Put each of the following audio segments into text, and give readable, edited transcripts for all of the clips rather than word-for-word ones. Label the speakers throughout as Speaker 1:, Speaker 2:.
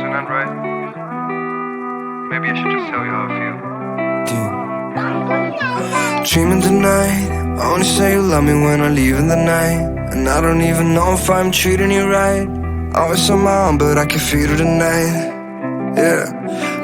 Speaker 1: not right. Maybe I should just tell you how I feel.
Speaker 2: Dreaming tonight, only say you love me when I leave in the night. And I don't even know if I'm treating you right. Always on my own, but I can feel it tonight. Yeah.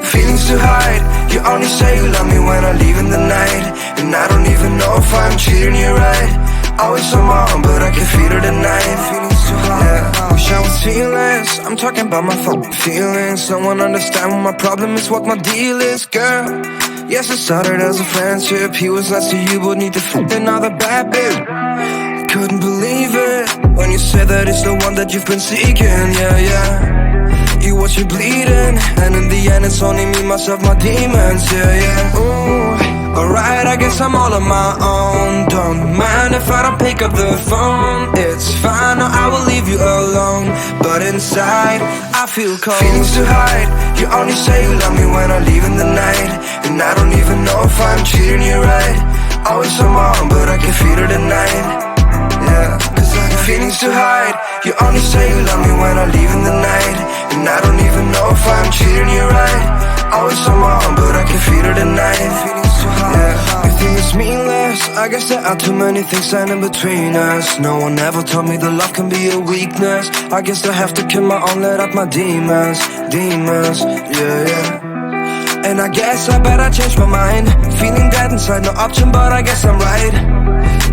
Speaker 2: Feelings to hide. You only say you love me when I leave in the night. And I don't even know if I'm treating you right. Always on my own, but I can feel it tonight. Feelings to hide. Yeah. Wish I was feelings. I'm talking about my fucking feelings. Someone understand what my problem is, what my deal is, girl. Yes, it started as a friendship. He was nice to you, but need to fuck another bad bitch. Couldn't believe it when you said that it's the one that you've been seeking. Yeah, yeah. You watch you bleeding, and in the end it's only me, myself, my demons. Yeah, yeah. Ooh, alright, I guess I'm all on my own. Don't mind if I don't pick up the phone. It's fine, no, I will leave you alone. But inside, I feel cold. Feelings to hide. You only say you love me when I leave in the night. And I don't even know if I'm treating you right. Always on my own, but I can feel it tonight. Yeah, cause I got feelings to hide. You only say you love me when I leave in the night. And I don't even know if I'm treating you right. Always on my own, but I can feel it tonight. Feelings to hide. Yeah, you think it's meaningless. I guess there are too many things standing between us. No one ever told me that love can be a weakness. I guess I have to kill my own, let out my demons. Demons, yeah, yeah. And I guess I better change my mind. Feeling dead inside, no option, but I guess I'm right.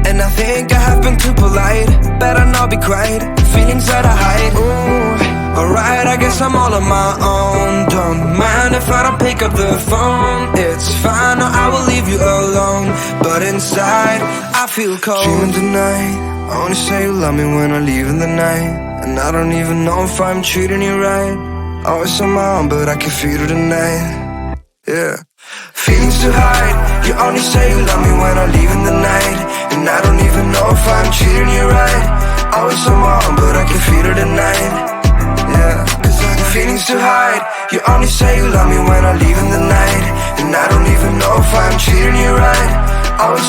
Speaker 2: And I think I have been too polite. Better not be quiet, feelings that I hide. Ooh, alright, I guess I'm all on my own. Don't mind if I don't pick up the phone. It's fine, no, I will leave you alone. But inside, I feel cold. Dreaming tonight, only say you love me when I leave in the night. And I don't even know if I'm treating you right. Always on my own, but I can feel it tonight. Yeah. Feelings to hide. You only say you love me when I leave in the night. And I don't even know if I'm treating you right. Always on my own, but I can feel it tonight. Yeah, cause I got feelings to hide. You only say you love me when I leave in the night. And I don't even know if I'm treating you right. Always